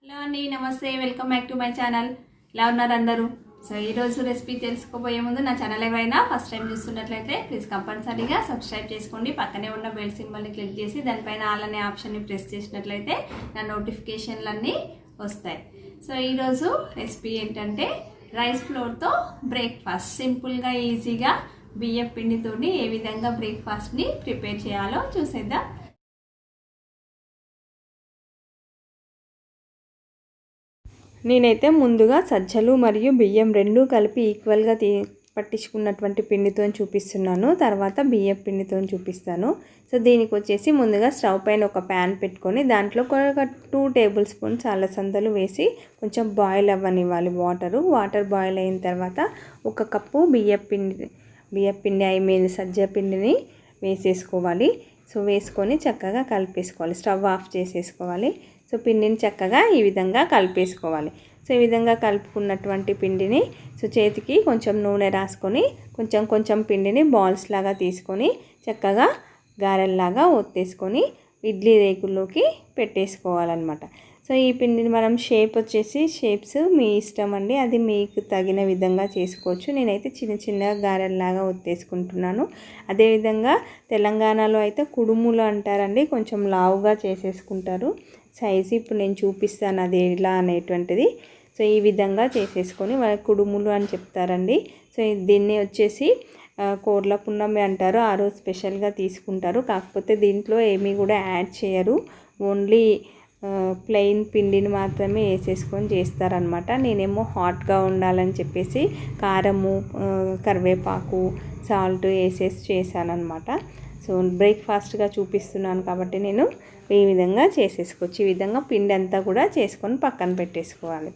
Hello అండి, నమస్తే. Welcome back to my channel. ఎలా ఉన్నారు అందరూ? సో ఈరోజు రెసిపీ తెలుసుకోబోయే ముందు నా ఛానల్ ఏమైనా ఫస్ట్ టైం చూస్తున్నట్లయితే ప్లీజ్ కంపల్సరీగా సబ్స్క్రైబ్ చేసుకోండి. పక్కనే ఉన్న బెల్ సింబల్ని క్లిక్ చేసి దానిపైన ఆల్ అనే ఆప్షన్ని ప్రెస్ చేసినట్లయితే నా నోటిఫికేషన్లన్నీ వస్తాయి. సో ఈరోజు రెసిపీ ఏంటంటే రైస్ ఫ్లోర్తో బ్రేక్ఫాస్ట్. సింపుల్గా ఈజీగా బియ్యం పిండితో ఏ విధంగా బ్రేక్ఫాస్ట్ని ప్రిపేర్ చేయాలో చూసేద్దాం. నేనైతే ముందుగా సజ్జలు మరియు బియ్యం రెండు కలిపి ఈక్వల్గా పట్టించుకున్నటువంటి పిండితో చూపిస్తున్నాను. తర్వాత బియ్యం పిండితో చూపిస్తాను. సో దీనికి వచ్చేసి ముందుగా స్టవ్ పైన ఒక ప్యాన్ పెట్టుకొని దాంట్లో ఒక 2 టేబుల్ స్పూన్స్ అలసందలు వేసి కొంచెం బాయిల్ అవ్వనివ్వాలి. వాటర్ బాయిల్ అయిన తర్వాత 1 కప్పు బియ్యం పిండి సజ్జ పిండిని వేసేసుకోవాలి. సో వేసుకొని చక్కగా కలిపేసుకోవాలి. స్టవ్ ఆఫ్ చేసేసుకోవాలి. సో పిండిని చక్కగా ఈ విధంగా కలిపేసుకోవాలి. సో ఈ విధంగా కలుపుకున్నటువంటి పిండిని సో చేతికి కొంచెం నూనె రాసుకొని కొంచెం పిండిని బాల్స్ లాగా తీసుకొని చక్కగా గారెల్లాగా ఒత్తేసుకొని ఇడ్లీ రేకుల్లోకి పెట్టేసుకోవాలన్నమాట. సో ఈ పిండిని మనం షేప్స్ మీ ఇష్టం అండి, అది మీకు తగిన విధంగా చేసుకోవచ్చు. నేనైతే చిన్న గారెల్లాగా ఒత్తేసుకుంటున్నాను. అదేవిధంగా తెలంగాణలో అయితే కుడుములు అంటారండి, కొంచెం లావుగా చేసేసుకుంటారు సైజు. ఇప్పుడు నేను చూపిస్తాను అది ఎలా అనేటువంటిది. సో ఈ విధంగా చేసేసుకొని కుడుములు అని చెప్తారండి. సో దీన్ని వచ్చేసి కోర్ల పున్నమి అంటారు. ఆ రోజు స్పెషల్గా తీసుకుంటారు. కాకపోతే దీంట్లో ఏమీ కూడా యాడ్ చేయరు, ఓన్లీ ప్లెయిన్ పిండిని మాత్రమే వేసేసుకొని చేస్తారనమాట. నేనేమో హాట్గా ఉండాలని చెప్పేసి కారము, కరివేపాకు, సాల్ట్ వేసేసి చేశానమాట. సో బ్రేక్ఫాస్ట్గా చూపిస్తున్నాను కాబట్టి నేను ఈ విధంగా చేసేసుకోవచ్చు. ఈ విధంగా పిండి అంతా కూడా చేసుకొని పక్కన పెట్టేసుకోవాలి.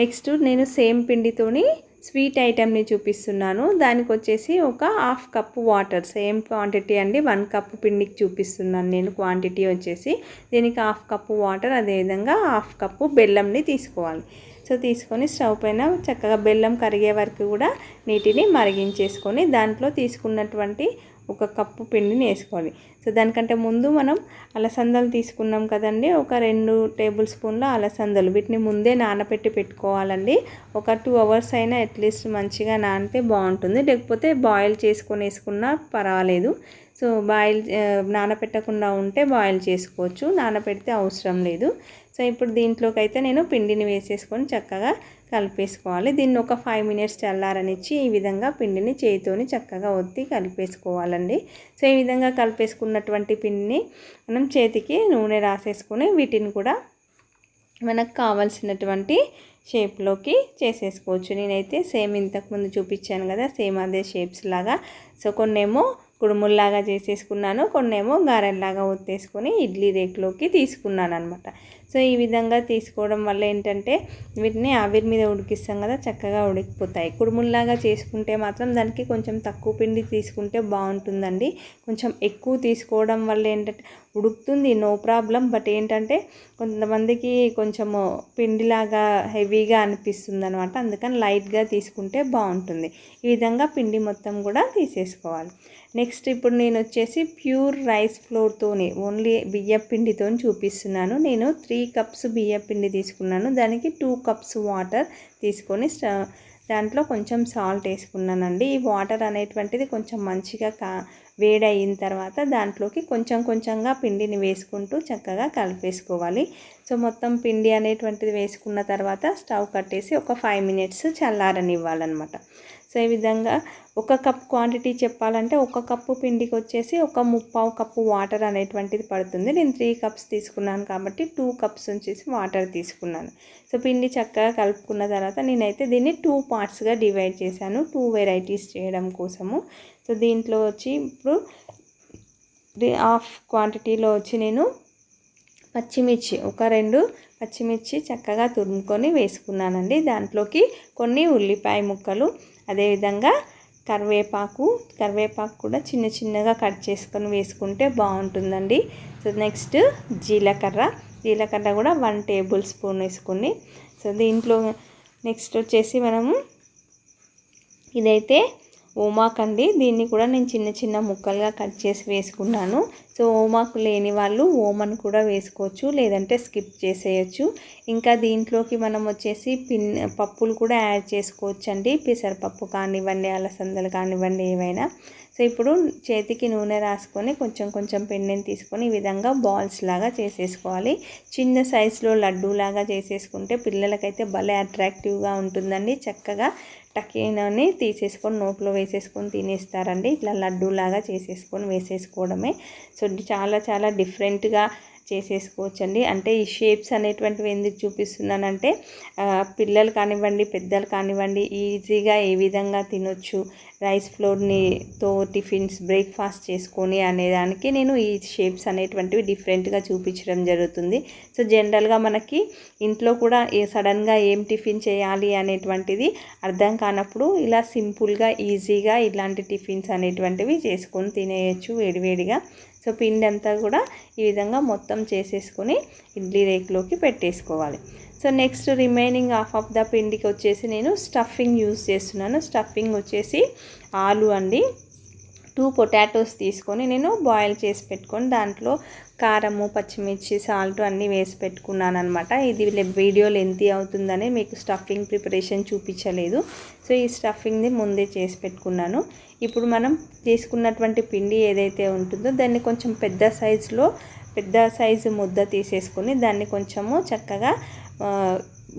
నెక్స్ట్ నేను సేమ్ పిండితోని స్వీట్ ఐటెంని చూపిస్తున్నాను. దానికి వచ్చేసి ఒక 1/2 కప్పు వాటర్, సేమ్ క్వాంటిటీ అండి. 1 కప్పు పిండికి చూపిస్తున్నాను నేను క్వాంటిటీ వచ్చేసి. దీనికి 1/2 కప్పు వాటర్, అదేవిధంగా 1/2 కప్పు బెల్లంని తీసుకోవాలి. సో తీసుకొని స్టవ్ పైన చక్కగా బెల్లం కరిగే వరకు కూడా నీటిని మరిగించేసుకొని దాంట్లో తీసుకున్నటువంటి 1 కప్పు పిండిని వేసుకోవాలి. సో దానికంటే ముందు మనం అలసందలు తీసుకున్నాం కదండి, ఒక 2 టేబుల్ స్పూన్ల అలసందలు, వీటిని ముందే నానబెట్టి పెట్టుకోవాలండి. ఒక 2 అవర్స్ అయినా అట్లీస్ట్ మంచిగా నానితే బాగుంటుంది. లేకపోతే బాయిల్ చేసుకొని వేసుకున్నా పర్వాలేదు. సో నానబెట్టకుండా ఉంటే బాయిల్ చేసుకోవచ్చు, నానబెడితే అవసరం లేదు. సో ఇప్పుడు దీంట్లోకి అయితే నేను పిండిని వేసేసుకొని చక్కగా కలిపేసుకోవాలి. దీన్ని ఒక 5 మినిట్స్ చల్లారనిచ్చి ఈ విధంగా పిండిని చేతితోని చక్కగా ఒత్తి కలిపేసుకోవాలండి. సో ఈ విధంగా కలిపేసుకున్నటువంటి పిండిని మనం చేతికి నూనె రాసేసుకొని వీటిని కూడా మనకు కావాల్సినటువంటి షేప్లోకి చేసేసుకోవచ్చు. నేనైతే సేమ్ ఇంతకుముందు చూపించాను కదా, సేమ్ అదే షేప్స్ లాగా. సో కొన్నేమో కుడుముల్లాగా చేసేసుకున్నాను, కొన్నేమో గారెల్లాగా ఒత్తేసుకొని ఇడ్లీ రేకులోకి తీసుకున్నాను అనమాట. సో ఈ విధంగా తీసుకోవడం వల్ల ఏంటంటే వీటిని ఆవిరి మీద ఉడికిస్తాం కదా, చక్కగా ఉడికిపోతాయి. కుడుముల్లాగా చేసుకుంటే మాత్రం దానికి కొంచెం తక్కువ పిండి తీసుకుంటే బాగుంటుందండి. కొంచెం ఎక్కువ తీసుకోవడం వల్ల ఏంటంటే ఉడుకుతుంది, నో ప్రాబ్లం. బట్ ఏంటంటే కొంతమందికి కొంచెము పిండిలాగా హెవీగా అనిపిస్తుంది అనమాట. అందుకని లైట్గా తీసుకుంటే బాగుంటుంది. ఈ విధంగా పిండి మొత్తం కూడా తీసేసుకోవాలి. నెక్స్ట్ ఇప్పుడు నేను వచ్చేసి ప్యూర్ రైస్ ఫ్లోర్తోని ఓన్లీ బియ్యం పిండితో చూపిస్తున్నాను. నేను 3 కప్స్ బియ్యం పిండి తీసుకున్నాను. దానికి 2 కప్స్ వాటర్ తీసుకొని దాంట్లో కొంచెం సాల్ట్ వేసుకున్నానండి. ఈ వాటర్ అనేటువంటిది కొంచెం మంచిగా వేడయిన తర్వాత దాంట్లోకి కొంచెంగా పిండిని వేసుకుంటూ చక్కగా కలిపేసుకోవాలి. సో మొత్తం పిండి అనేటువంటిది వేసుకున్న తర్వాత స్టవ్ కట్టేసి ఒక 5 మినిట్స్ చల్లారనివ్వాలన్నమాట. సో ఈ విధంగా 1 కప్ క్వాంటిటీ చెప్పాలంటే 1 కప్పు పిండికి వచ్చేసి ఒక 3/4 కప్పు వాటర్ అనేటువంటిది పడుతుంది. నేను 3 కప్స్ తీసుకున్నాను కాబట్టి 2 కప్స్ వచ్చేసి వాటర్ తీసుకున్నాను. సో పిండి చక్కగా కలుపుకున్న తర్వాత నేనైతే దీన్ని 2 పార్ట్స్గా డివైడ్ చేశాను, 2 వెరైటీస్ చేయడం కోసము. సో దీంట్లో వచ్చి ఇప్పుడు 1/2 క్వాంటిటీలో వచ్చి నేను పచ్చిమిర్చి, ఒక 2 పచ్చిమిర్చి చక్కగా తురుముకొని వేసుకున్నానండి. దాంట్లోకి కొన్ని ఉల్లిపాయ ముక్కలు, అదేవిధంగా కరివేపాకు కూడా చిన్నగా కట్ చేసుకొని వేసుకుంటే బాగుంటుందండి. సో నెక్స్ట్ జీలకర్ర కూడా 1 టేబుల్ స్పూన్ వేసుకొని. సో దీంట్లో నెక్స్ట్ వచ్చేసి మనము ఇదైతే ఓమాకండి, దీన్ని కూడా నేను చిన్న ముక్కలుగా కట్ చేసి వేసుకున్నాను. సో ఓమాకు లేని వాళ్ళు ఓమను కూడా వేసుకోవచ్చు, లేదంటే స్కిప్ చేసేయచ్చు. ఇంకా దీంట్లోకి మనం వచ్చేసి పప్పులు కూడా యాడ్ చేసుకోవచ్చండి. పెసరపప్పు కానివ్వండి, అలసందలు కానివ్వండి, ఏవైనా. సో ఇప్పుడు చేతికి నూనె రాసుకొని కొంచెం కొంచెం పిండిని తీసుకొని ఈ విధంగా బాల్స్ లాగా చేసేసుకోవాలి. చిన్న సైజులో లడ్డూలాగా చేసేసుకుంటే పిల్లలకైతే భలే అట్రాక్టివ్గా ఉంటుందండి. చక్కగా టకేనని తీసేసుకొని నోట్లో వేసేసుకొని తినేస్తారండి. ఇట్లా లడ్డూలాగా చేసేసుకొని వేసేసుకోవడమే. సో చాలా చాలా డిఫరెంట్గా చేసేసుకోవచ్చండి. అంటే ఈ షేప్స్ అనేటువంటివి ఎందుకు చూపిస్తున్నానంటే పిల్లలు కానివ్వండి, పెద్దలు కానివ్వండి ఈజీగా ఏ విధంగా తినొచ్చు, రైస్ ఫ్లోర్తో టిఫిన్స్ బ్రేక్ఫాస్ట్ చేసుకొని అనేదానికి నేను ఈ షేప్స్ అనేటువంటివి డిఫరెంట్గా చూపించడం జరుగుతుంది. సో జనరల్గా మనకి ఇంట్లో కూడా సడన్గా ఏం టిఫిన్ చేయాలి అనేటువంటిది అర్థం కానప్పుడు ఇలా సింపుల్గా ఈజీగా ఇలాంటి టిఫిన్స్ అనేటువంటివి చేసుకొని తినేయచ్చు వేడివేడిగా. సో పిండి అంతా కూడా ఈ విధంగా మొత్తం చేసేసుకొని ఇడ్లీ రేకులోకి పెట్టేసుకోవాలి. So next remaining half of the పిండికి వచ్చేసి నేను స్టఫింగ్ యూస్ చేస్తున్నాను. స్టఫింగ్ వచ్చేసి ఆలు అండి. 2 పొటాటోస్ తీసుకొని నేను బాయిల్ చేసి పెట్టుకొని దాంట్లో కారము, పచ్చిమిర్చి, సాల్ట్ అన్నీ వేసి పెట్టుకున్నాను అనమాట. ఇది వీడియో లెంతీ అవుతుందని మీకు స్టఫింగ్ ప్రిపరేషన్ చూపించలేదు. సో ఈ స్టఫింగ్ని ముందే చేసి పెట్టుకున్నాను. ఇప్పుడు మనం తీసుకున్నటువంటి పిండి ఏదైతే ఉంటుందో దాన్ని కొంచెం పెద్ద సైజు ముద్ద తీసేసుకొని దాన్ని కొంచెము చక్కగా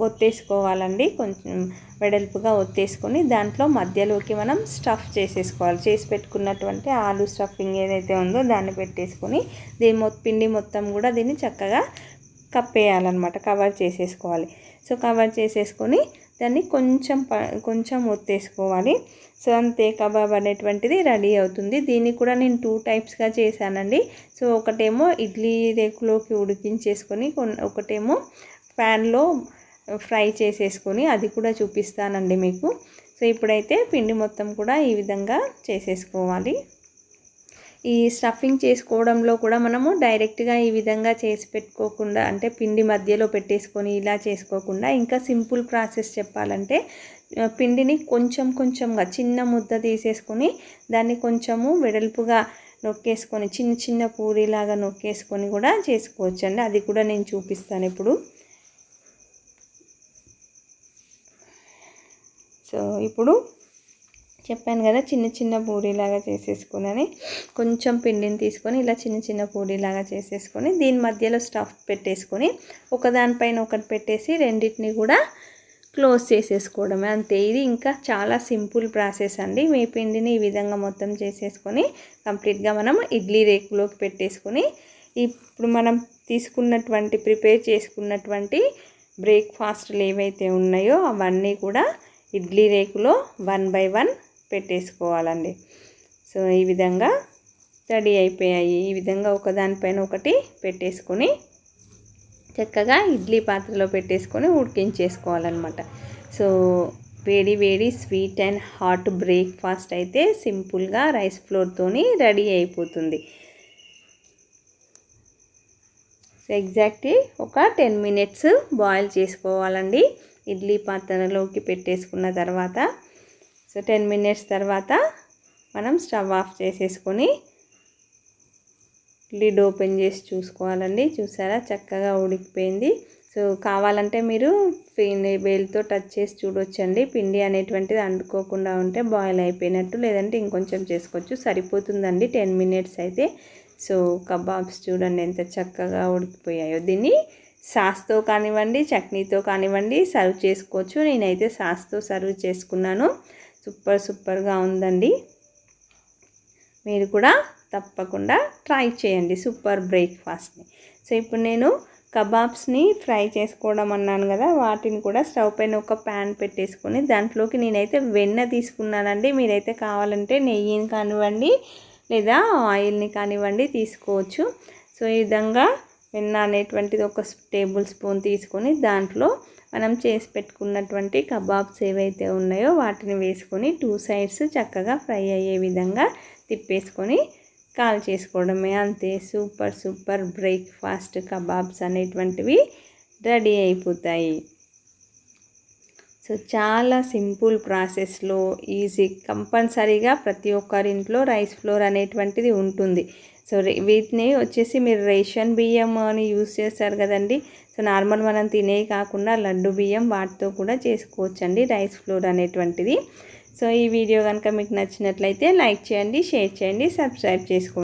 ఒత్తేసుకోవాలండి. కొంచెం వెడల్పుగా ఒత్తేసుకొని దాంట్లో మధ్యలోకి మనం స్టఫ్ చేసేసుకోవాలి. చేసి పెట్టుకున్నటువంటి ఆలు స్టఫింగ్ ఏదైతే ఉందో దాన్ని పెట్టేసుకొని పిండి మొత్తం కూడా దీన్ని చక్కగా కప్పేయాలన్నమాట, కవర్ చేసేసుకోవాలి. సో కవర్ చేసేసుకొని దాన్ని కొంచెం ఒత్తేసుకోవాలి. సో అంతే, కబాబ్ అనేటువంటిది రెడీ అవుతుంది. దీన్ని కూడా నేను 2 టైప్స్గా చేశానండి. సో ఒకటేమో ఇడ్లీ రేకులోకి ఉడికించేసుకొని, ఒకటేమో ప్యాన్లో ఫ్రై చేసేసుకొని అది కూడా చూపిస్తానండి మీకు. సో ఇప్పుడైతే పిండి మొత్తం కూడా ఈ విధంగా చేసేసుకోవాలి. ఈ స్టఫింగ్ చేసుకోవడంలో కూడా మనము డైరెక్ట్గా ఈ విధంగా చేసి పెట్టుకోకుండా, అంటే పిండి మధ్యలో పెట్టేసుకొని ఇలా చేసుకోకుండా ఇంకా సింపుల్ ప్రాసెస్ చెప్పాలంటే పిండిని కొంచెంగా చిన్న ముద్ద తీసేసుకొని దాన్ని కొంచెము వెడల్పుగా నొక్కేసుకొని చిన్న పూరీలాగా నొక్కేసుకొని కూడా చేసుకోవచ్చండి. అది కూడా నేను చూపిస్తాను ఇప్పుడు. సో ఇప్పుడు చెప్పాను కదా చిన్న పూరీలాగా చేసేసుకొని కొంచెం పిండిని తీసుకొని ఇలా చిన్న పూరీలాగా చేసేసుకొని దీని మధ్యలో స్టఫ్ పెట్టేసుకొని ఒకదానిపైన ఒకటి పెట్టేసి రెండింటిని కూడా క్లోజ్ చేసేసుకోవడమే, అంతే. ఇది ఇంకా చాలా సింపుల్ ప్రాసెస్ అండి. మీ పిండిని ఈ విధంగా మొత్తం చేసేసుకొని కంప్లీట్గా మనం ఇడ్లీ రేకులోకి పెట్టేసుకొని ఇప్పుడు మనం ప్రిపేర్ చేసుకున్నటువంటి బ్రేక్ఫాస్ట్లు ఏవైతే ఉన్నాయో అవన్నీ కూడా ఇడ్లీ రేకులో 1 by 1 పెట్టేసుకోవాలండి. సో ఈ విధంగా రెడీ అయిపోయాయి. ఈ విధంగా ఒకదానిపైన ఒకటి పెట్టేసుకొని చక్కగా ఇడ్లీ పాత్రలో పెట్టేసుకొని ఉడికించేసుకోవాలన్నమాట. సో వేడి స్వీట్ అండ్ హాట్ బ్రేక్ఫాస్ట్ అయితే సింపుల్గా రైస్ ఫ్లోర్తోని రెడీ అయిపోతుంది. సో ఎగ్జాక్ట్లీ ఒక 10 minutes బాయిల్ చేసుకోవాలండి ఇడ్లీ పాత్రలోకి పెట్టేసుకున్న తర్వాత. సో 10 minutes తర్వాత మనం స్టవ్ ఆఫ్ చేసేసుకొని లిడ్ ఓపెన్ చేసి చూసుకోవాలండి. చూసారా చక్కగా ఉడికిపోయింది. సో కావాలంటే మీరు వేలుతో టచ్ చేసి చూడొచ్చండి. పిండి అనేటువంటిది అంటుకోకుండా ఉంటే బాయిల్ అయిపోయినట్టు, లేదంటే ఇంకొంచెం చేసుకోవచ్చు, సరిపోతుందండి 10 minutes అయితే. సో కబాబ్స్ చూడండి ఎంత చక్కగా ఉడికిపోయాయో. దీన్ని సాస్తో కానివ్వండి, చట్నీతో కానివ్వండి సర్వ్ చేసుకోవచ్చు. నేనైతే సాస్తో సర్వ్ చేసుకున్నాను. సూపర్గా ఉందండి. మీరు కూడా తప్పకుండా ట్రై చేయండి సూపర్ బ్రేక్ఫాస్ట్ని. సో ఇప్పుడు నేను కబాబ్స్ని ఫ్రై చేసుకోవడం అన్నాను కదా, వాటిని కూడా స్టవ్ పైన ఒక ప్యాన్ పెట్టేసుకొని దాంట్లోకి నేనైతే వెన్న తీసుకున్నానండి. మీరైతే కావాలంటే నెయ్యిని కానివ్వండి లేదా ఆయిల్ని కానివ్వండి తీసుకోవచ్చు. సో ఈ విధంగా వెన్న అనేటువంటిది ఒక టేబుల్ స్పూన్ తీసుకొని దాంట్లో మనం చేసి పెట్టుకున్నటువంటి కబాబ్స్ ఏవైతే ఉన్నాయో వాటిని వేసుకొని 2 sides చక్కగా ఫ్రై అయ్యే విధంగా తిప్పేసుకొని కాల్ చేసుకోవడమే, అంతే. సూపర్ బ్రేక్ఫాస్ట్ కబాబ్స్ అనేటువంటివి రెడీ అయిపోతాయి. సో చాలా సింపుల్ ప్రాసెస్లో ఈజీ. కంపల్సరీగా ప్రతి ఒక్కరింట్లో రైస్ ఫ్లోర్ అనేటువంటిది ఉంటుంది. సో వీటిని వచ్చేసి మీరు రేషన్ బియ్యం అని యూస్ చేస్తారు కదండి. సో నార్మల్ మనం తినేవి కాకుండా లడ్డు బియ్యం వాటితో కూడా చేసుకోవచ్చండి రైస్ ఫ్లోర్ అనేటువంటిది. సో ఈ వీడియో కనుక మీకు నచ్చినట్లయితే లైక్ చేయండి, షేర్ చేయండి, సబ్స్క్రైబ్ చేసుకోండి.